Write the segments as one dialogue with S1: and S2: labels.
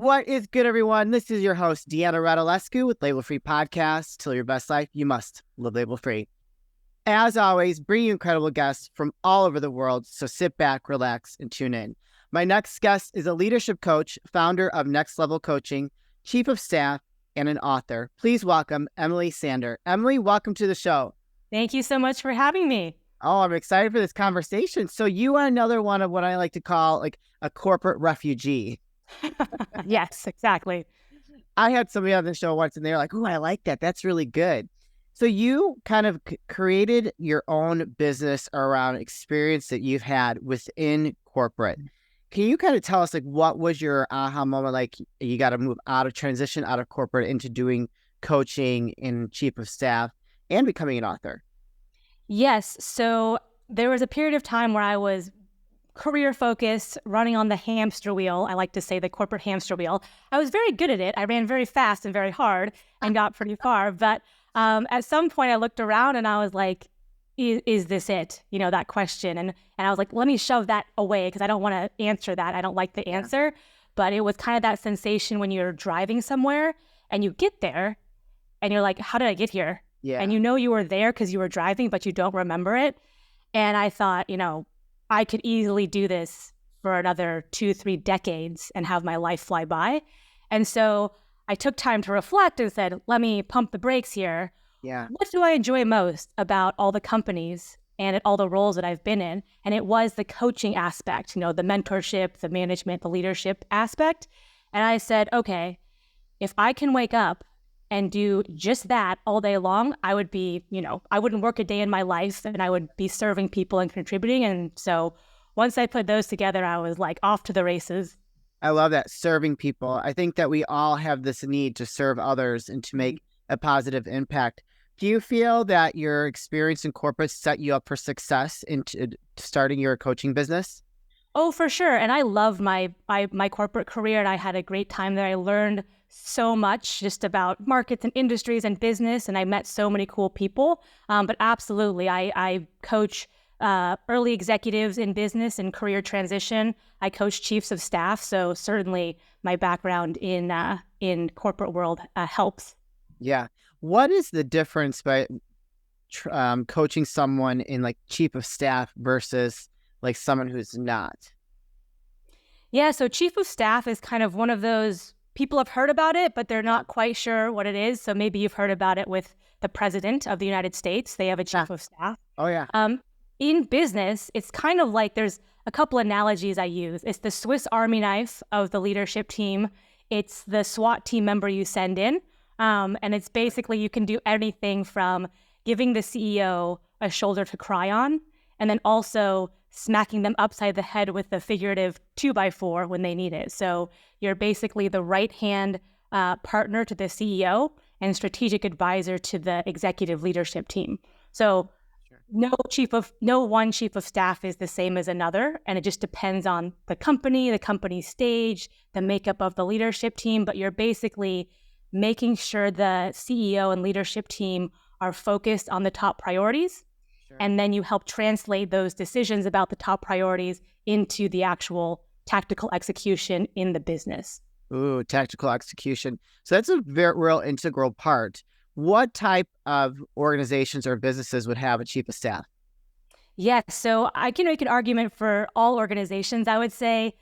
S1: What is good, everyone? This is your host, Deanna Radulescu with Label Free Podcast. Till your best life, you must live label free. As always, bring you incredible guests from all over the world, so sit back, relax, and tune in. My next guest is a leadership coach, founder of Next Level Coaching, chief of staff, and an author. Please welcome Emily Sander. Emily, welcome to the show.
S2: Thank you so much for having me.
S1: Oh, I'm excited for this conversation. So you are another one of what I like to call like a corporate refugee.
S2: Yes, exactly.
S1: I had somebody on the show once and they're like, "Oh, I like that. That's really good." So you kind of created your own business around experience that you've had within corporate. Can you kind of tell us like what was your aha moment? Like you got to move transition out of corporate into doing coaching and chief of staff and becoming an author.
S2: Yes. So there was a period of time where I was career focused, running on the hamster wheel. I like to say the corporate hamster wheel. I was very good at it. I ran very fast and very hard and got pretty far. But at some point I looked around and I was like, is this it? You know, that question. And I was like, let me shove that away because I don't want to answer that. I don't like the answer. But it was kind of that sensation when you're driving somewhere and you get there and you're like, how did I get here?
S1: Yeah.
S2: And you know you were there because you were driving, but you don't remember it. And I thought, you know, I could easily do this for another 2-3 decades and have my life fly by. And so I took time to reflect and said, let me pump the brakes here.
S1: Yeah.
S2: What do I enjoy most about all the companies and at all the roles that I've been in? And it was the coaching aspect, you know, the mentorship, the management, the leadership aspect. And I said, okay, if I can wake up and do just that all day long, I would be, you know, I wouldn't work a day in my life and I would be serving people and contributing. And so once I put those together, I was like off to the races.
S1: I love that, serving people. I think that we all have this need to serve others and to make a positive impact. Do you feel that your experience in corporate set you up for success into starting your coaching business?
S2: Oh, for sure. And I love my corporate career and I had a great time there. I learned so much just about markets and industries and business, and I met so many cool people. But absolutely, I coach early executives in business and career transition. I coach chiefs of staff, so certainly my background in corporate world helps.
S1: Yeah. What is the difference by coaching someone in like chief of staff versus like someone who's not?
S2: Yeah, so chief of staff is kind of one of those people have heard about it, but they're not quite sure what it is. So maybe you've heard about it with the president of the United States. They have a chief of staff.
S1: Oh, yeah.
S2: In business, it's kind of like there's a couple analogies I use. It's the Swiss Army knife of the leadership team. It's the SWAT team member you send in. And it's basically you can do anything from giving the CEO a shoulder to cry on and then also smacking them upside the head with the figurative 2x4 when they need it. So you're basically the right-hand partner to the CEO and strategic advisor to the executive leadership team. So no one chief of staff is the same as another, and it just depends on the company stage, the makeup of the leadership team, but you're basically making sure the CEO and leadership team are focused on the top priorities. Sure. And then you help translate those decisions about the top priorities into the actual tactical execution in the business.
S1: Ooh, tactical execution. So that's a very real integral part. What type of organizations or businesses would have a chief of staff?
S2: Yes, so I can make an argument for all organizations. I would say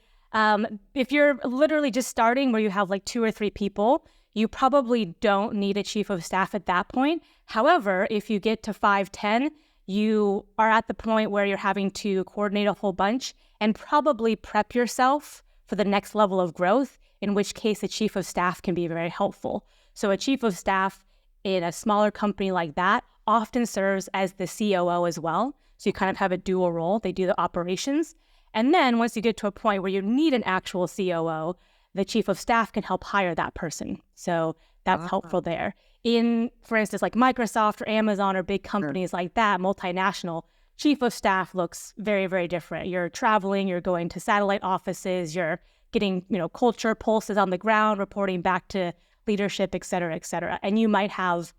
S2: if you're literally just starting where you have like 2 or 3 people, you probably don't need a chief of staff at that point. However, if you get to 5, 10, you are at the point where you're having to coordinate a whole bunch and probably prep yourself for the next level of growth, in which case a chief of staff can be very helpful. So a chief of staff in a smaller company like that often serves as the COO as well. So you kind of have a dual role. They do the operations. And then once you get to a point where you need an actual COO, the chief of staff can help hire that person. So that's helpful there. In, for instance, like Microsoft or Amazon or big companies like that, multinational, chief of staff looks very, very different. You're traveling, you're going to satellite offices, you're getting, culture pulses on the ground, reporting back to leadership, et cetera, et cetera. And you might have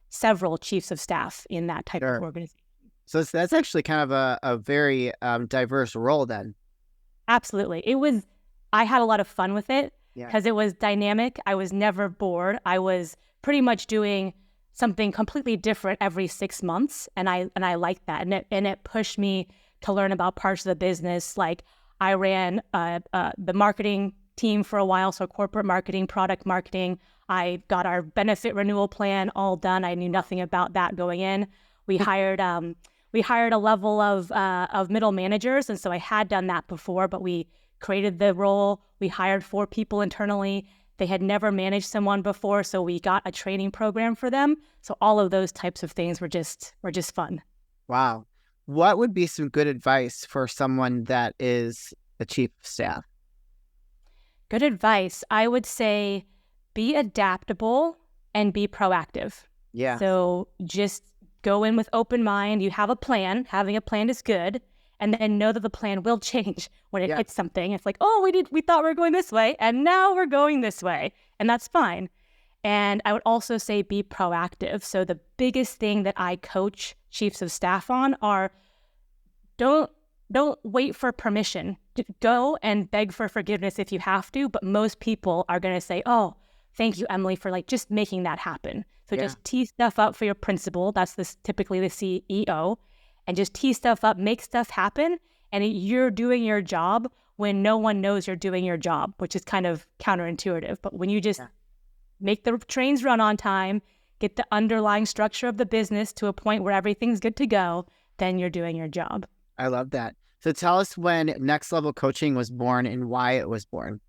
S2: several chiefs of staff in that type of organization.
S1: So that's actually kind of a very diverse role then.
S2: Absolutely. I had a lot of fun with it.
S1: Yeah.
S2: because it was dynamic. I was never bored. I was pretty much doing something completely different every 6 months, and I liked that, and it pushed me to learn about parts of the business. Like I ran the marketing team for a while, so corporate marketing, product marketing. I got our benefit renewal plan all done. I knew nothing about that going in. We hired a level of middle managers, and so I had done that before, but we created the role. We hired 4 people internally. They had never managed someone before, so we got a training program for them. So all of those types of things were just fun.
S1: Wow. What would be some good advice for someone that is a chief of staff?
S2: Good advice. I would say be adaptable and be proactive.
S1: Yeah.
S2: So just go in with open mind. You have a plan. Having a plan is good. And then know that the plan will change when it hits something. It's like, oh, we thought we were going this way, and now we're going this way. And that's fine. And I would also say be proactive. So the biggest thing that I coach chiefs of staff on are don't wait for permission. Just go and beg for forgiveness if you have to. But most people are going to say, oh, thank you, Emily, for like just making that happen. So just tee stuff up for your principal. That's typically the CEO. And just tee stuff up, make stuff happen. And you're doing your job when no one knows you're doing your job, which is kind of counterintuitive. But when you just make the trains run on time, get the underlying structure of the business to a point where everything's good to go, then you're doing your job.
S1: I love that. So tell us when Next Level Coaching was born and why it was born.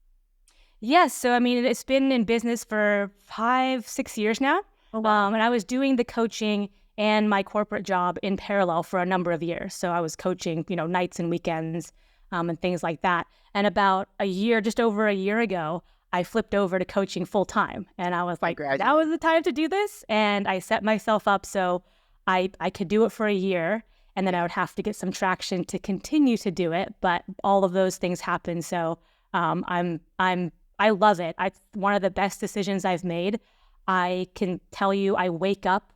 S2: Yes. So, I mean, it's been in business for 5-6 years now. Oh, wow. And I was doing the coaching and my corporate job in parallel for a number of years. So I was coaching, nights and weekends and things like that. And about just over a year ago, I flipped over to coaching full time. And I was like, that was the time to do this. And I set myself up so I could do it for a year. And then I would have to get some traction to continue to do it. But all of those things happen. So I love it. It's one of the best decisions I've made. I can tell you I wake up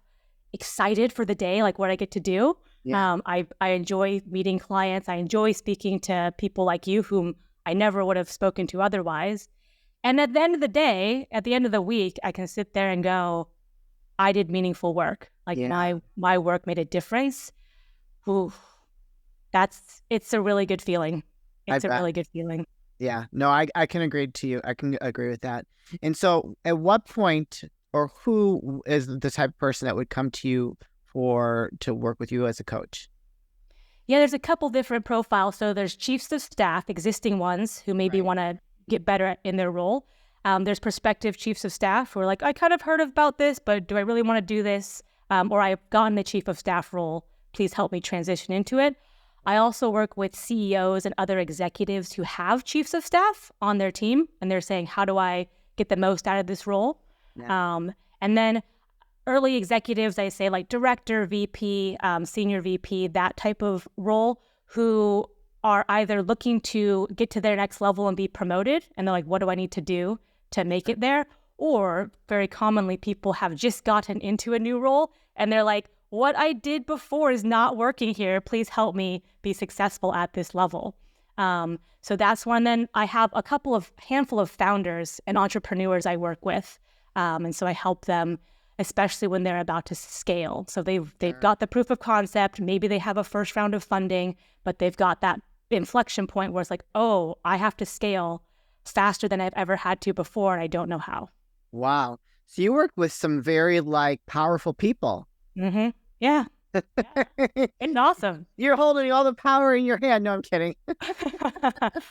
S2: excited for the day, like what I get to do. Yeah. I enjoy meeting clients. I enjoy speaking to people like you whom I never would have spoken to otherwise. And at the end of the day, at the end of the week, I can sit there and go, I did meaningful work. Like my work made a difference. Ooh, it's a really good feeling. It's a really good feeling.
S1: Yeah, no, I can agree to you. I can agree with that. And so at what point or who is the type of person that would come to you to work with you as a coach?
S2: Yeah, there's a couple different profiles. So there's chiefs of staff, existing ones who maybe want to get better in their role. There's prospective chiefs of staff who are like, I kind of heard about this, but do I really want to do this? Or I've gotten the chief of staff role. Please help me transition into it. I also work with CEOs and other executives who have chiefs of staff on their team, and they're saying, how do I get the most out of this role? Yeah. And then early executives, I say like director, VP, senior VP, that type of role, who are either looking to get to their next level and be promoted, and they're like, what do I need to do to make it there? Or very commonly, people have just gotten into a new role, and they're like, what I did before is not working here. Please help me be successful at this level. So that's one. Then I have a handful of founders and entrepreneurs I work with. And so I help them, especially when they're about to scale. So they've got the proof of concept. Maybe they have a first round of funding, but they've got that inflection point where it's like, oh, I have to scale faster than I've ever had to before, and I don't know how.
S1: Wow. So you work with some very powerful people.
S2: Mm-hmm. Yeah. It's awesome.
S1: You're holding all the power in your hand. No, I'm kidding.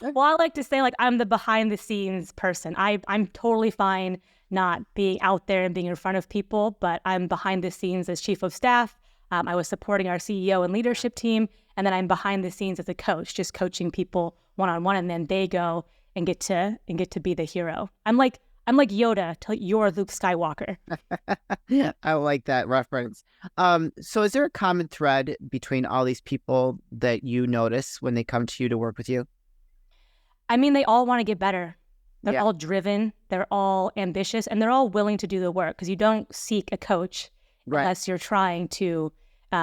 S2: Well, I like to say I'm the behind the scenes person. I'm totally fine not being out there and being in front of people, but I'm behind the scenes as chief of staff. I was supporting our CEO and leadership team, and then I'm behind the scenes as a coach, just coaching people one-on-one, and then they go and get to be the hero. I'm like Yoda to your Luke Skywalker.
S1: I like that reference. So is there a common thread between all these people that you notice when they come to you to work with you?
S2: I mean, they all want to get better. They're all driven. They're all ambitious, and they're all willing to do the work, because you don't seek a coach unless you're trying to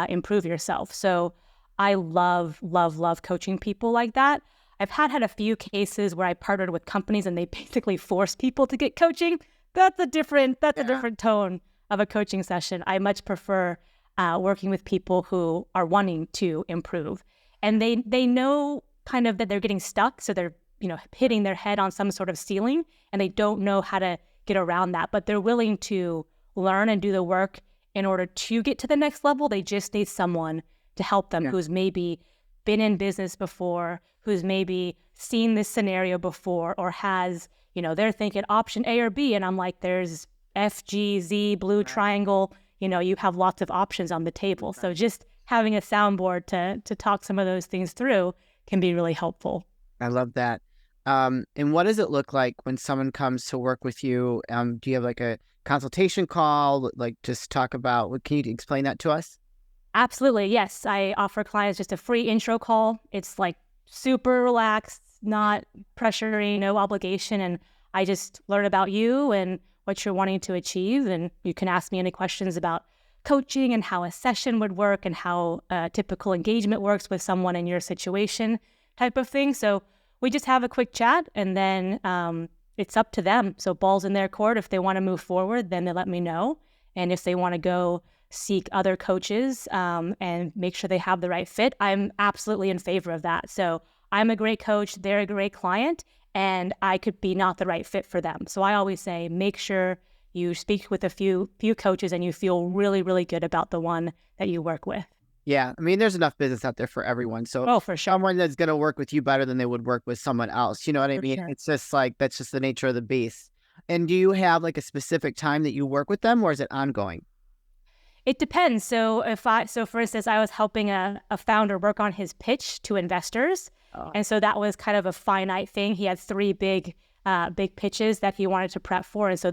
S2: improve yourself. So I love, love, love coaching people like that. I've had a few cases where I partnered with companies and they basically force people to get coaching. That's a different tone of a coaching session. I much prefer working with people who are wanting to improve, and they know kind of that they're getting stuck, so they're hitting their head on some sort of ceiling, and they don't know how to get around that, but they're willing to learn and do the work in order to get to the next level. They just need someone to help them who's maybe been in business before, who's maybe seen this scenario before, or has, they're thinking option A or B. And I'm like, there's F, G, Z, blue triangle, you have lots of options on the table. So just having a soundboard to talk some of those things through can be really helpful.
S1: I love that. And what does it look like when someone comes to work with you? Do you have like a consultation call, like just talk about, can you explain that to us?
S2: Absolutely. Yes. I offer clients just a free intro call. It's like super relaxed, not pressuring, no obligation. And I just learn about you and what you're wanting to achieve. And you can ask me any questions about coaching and how a session would work and how a typical engagement works with someone in your situation type of thing. So we just have a quick chat, and then it's up to them. So ball's in their court. If they want to move forward, then they let me know. And if they want to go seek other coaches and make sure they have the right fit, I'm absolutely in favor of that. So I'm a great coach, they're a great client, and I could be not the right fit for them. So I always say, make sure you speak with a few coaches and you feel really, really good about the one that you work with.
S1: Yeah. I mean, there's enough business out there for everyone. So
S2: for sure.
S1: Someone that's going to work with you better than they would work with someone else. You know what I mean?
S2: Sure.
S1: It's just like, that's just the nature of the beast. And do you have like a specific time that you work with them, or is it ongoing?
S2: It depends. So for instance, I was helping a founder work on his pitch to investors. Oh. And so that was kind of a finite thing. He had 3 big pitches that he wanted to prep for. And so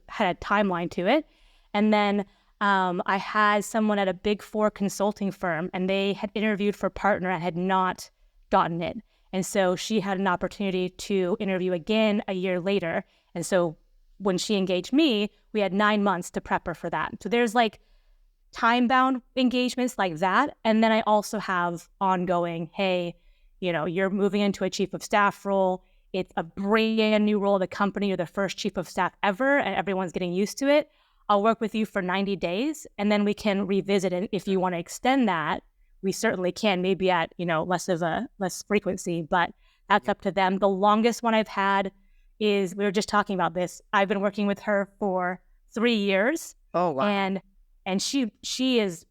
S2: had a timeline to it. And then I had someone at a Big 4 consulting firm, and they had interviewed for partner and had not gotten it. And so she had an opportunity to interview again a year later. And so when she engaged me, we had 9 months to prep her for that. So there's like time-bound engagements like that. And then I also have ongoing, hey, you're moving into a chief of staff role. It's a brand new role of the company. You're the first chief of staff ever, and everyone's getting used to it. I'll work with you for 90 days, and then we can revisit it. If you want to extend that, we certainly can, maybe at, less frequency, but that's up to them. The longest one I've had is, we were just talking about this, I've been working with her for 3 years.
S1: Oh, wow.
S2: And she's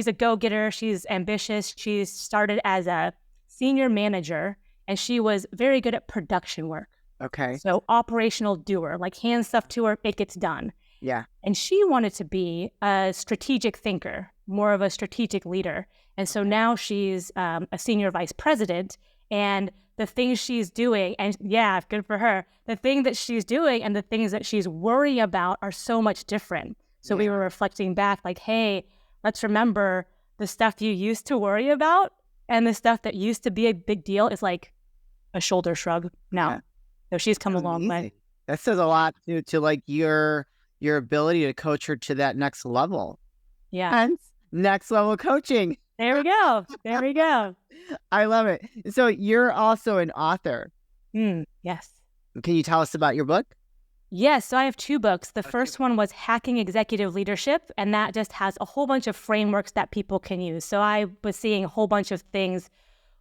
S2: a go-getter. She's ambitious. She started as a senior manager, and she was very good at production work.
S1: Okay.
S2: So operational doer, like hand stuff to her, it gets done.
S1: Yeah.
S2: And she wanted to be a strategic thinker, more of a strategic leader. And so now she's a senior vice president, and the things she's doing, and yeah, good for her, the thing that she's doing and the things that she's worrying about are so much different. So we were reflecting back like, hey, let's remember the stuff you used to worry about and the stuff that used to be a big deal is like a shoulder shrug now. Yeah. So she's come a long way.
S1: That says a lot to like your ability to coach her to that next level.
S2: Yeah.
S1: Hence, next level coaching.
S2: There we go.
S1: I love it. So you're also an author.
S2: Yes.
S1: Can you tell us about your book?
S2: Yes. So I have 2 books. The first one was Hacking Executive Leadership, and that just has a whole bunch of frameworks that people can use. So I was seeing a whole bunch of things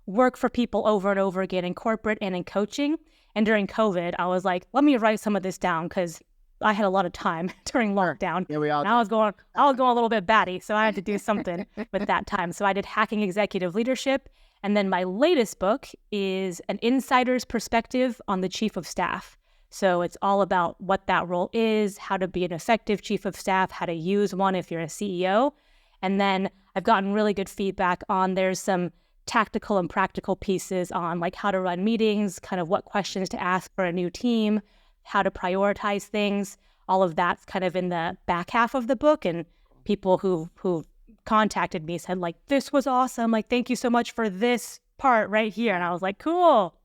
S2: work for people over and over again in corporate and in coaching. And during COVID, I was like, let me write some of this down, because I had a lot of time during lockdown.
S1: Yeah, we all.
S2: And I was going a little bit batty, so I had to do something with that time. So I did Hacking Executive Leadership, and then my latest book is an insider's perspective on the chief of staff. So it's all about what that role is, how to be an effective chief of staff, how to use one if you're a CEO. And then I've gotten really good feedback on, there's some tactical and practical pieces on like how to run meetings, kind of what questions to ask for a new team, how to prioritize things. All of that's kind of in the back half of the book. And people who contacted me said like, this was awesome. Like, thank you so much for this part right here. And I was like, cool.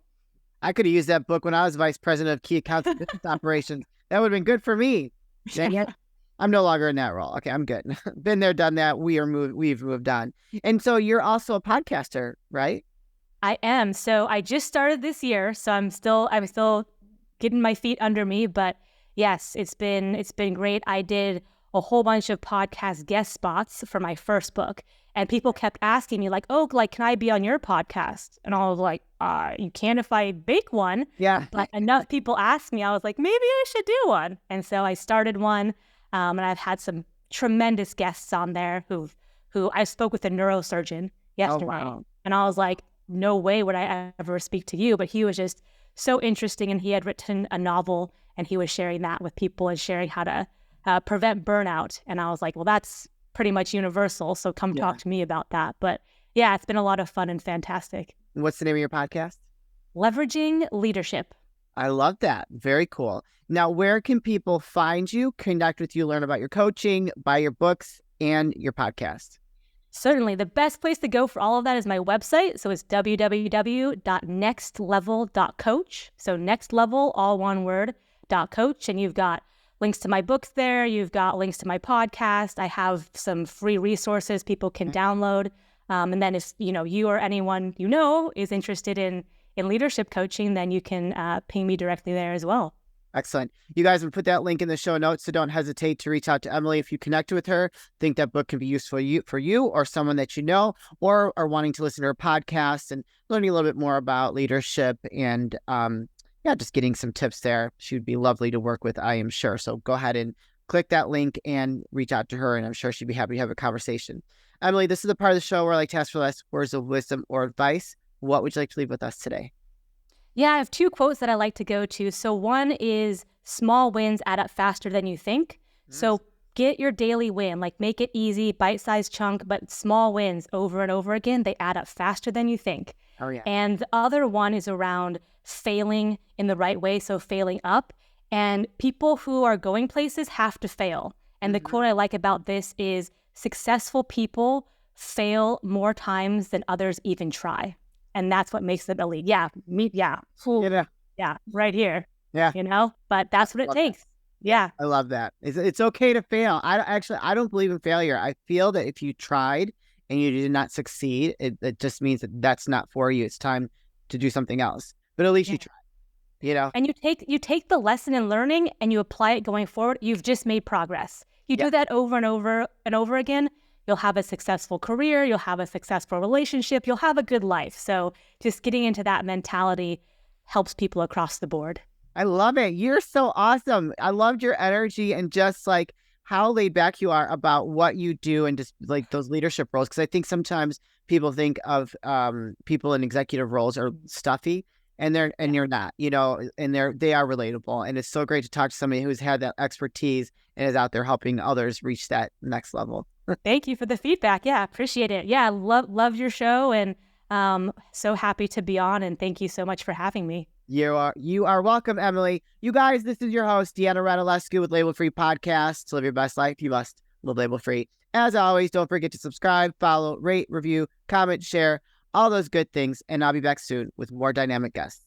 S1: I could have used that book when I was vice president of key accounts and business operations. That would have been good for me. Dang it. I'm no longer in that role. Okay, I'm good. Been there, done that. We've moved on. And so you're also a podcaster, right?
S2: I am. So I just started this year, so I'm still getting my feet under me, but yes, it's been great. I did a whole bunch of podcast guest spots for my first book, and people kept asking me like, "Oh, like can I be on your podcast?" And I was like, "You can if I make one."
S1: Yeah.
S2: But enough people asked me, I was like, maybe I should do one. And so I started one, and I've had some tremendous guests on there who I spoke with a neurosurgeon yesterday,
S1: wow.
S2: and I was like, no way would I ever speak to you. But he was just so interesting, and he had written a novel, and he was sharing that with people and sharing how to prevent burnout. And I was like, well, that's pretty much universal. So come talk to me about that. But yeah, it's been a lot of fun and fantastic.
S1: What's the name of your podcast?
S2: Leveraging Leadership.
S1: I love that. Very cool. Now, where can people find you, connect with you, learn about your coaching, buy your books, and your podcast?
S2: Certainly. The best place to go for all of that is my website. So it's www.nextlevel.coach. So next level, all one word, .coach. And you've got links to my books there. You've got links to my podcast. I have some free resources people can download. And then if you or anyone is interested in leadership coaching, then you can ping me directly there as well.
S1: Excellent. You guys will put that link in the show notes, so don't hesitate to reach out to Emily if you connect with her, think that book can be useful for you or someone that you know, or are wanting to listen to her podcast and learning a little bit more about leadership and just getting some tips there. She would be lovely to work with, I am sure. So go ahead and click that link and reach out to her, and I'm sure she'd be happy to have a conversation. Emily, this is the part of the show where I like to ask for last words of wisdom or advice. What would you like to leave with us today?
S2: Yeah, I have two quotes that I like to go to. So one is small wins add up faster than you think. So get your daily win, like make it easy, bite-sized chunk, but small wins over and over again, they add up faster than you think.
S1: Oh, yeah.
S2: And the other one is around failing in the right way, so failing up. And people who are going places have to fail. And the quote I like about this is, successful people fail more times than others even try. And that's what makes them elite. Yeah, right here.
S1: Yeah.
S2: But that's what it takes. Yeah.
S1: I love that. It's okay to fail. I don't believe in failure. I feel that if you tried and you did not succeed, it just means that that's not for you. It's time to do something else. But at least you tried, And
S2: you take the lesson in learning and you apply it going forward. You've just made progress. You do that over and over and over again. You'll have a successful career, you'll have a successful relationship, you'll have a good life. So just getting into that mentality helps people across the board.
S1: I love it. You're so awesome. I loved your energy and just like how laid back you are about what you do and just like those leadership roles. Because I think sometimes people think of people in executive roles are stuffy, and you're not, and they are relatable. And it's so great to talk to somebody who's had that expertise and is out there helping others reach that next level.
S2: Thank you for the feedback. Yeah, appreciate it. Yeah, love your show, and so happy to be on, and thank you so much for having me.
S1: You are welcome, Emily. You guys, this is your host, Deanna Radulescu with Label Free Podcast. To live your best life, you must live label free. As always, don't forget to subscribe, follow, rate, review, comment, share, all those good things, and I'll be back soon with more dynamic guests.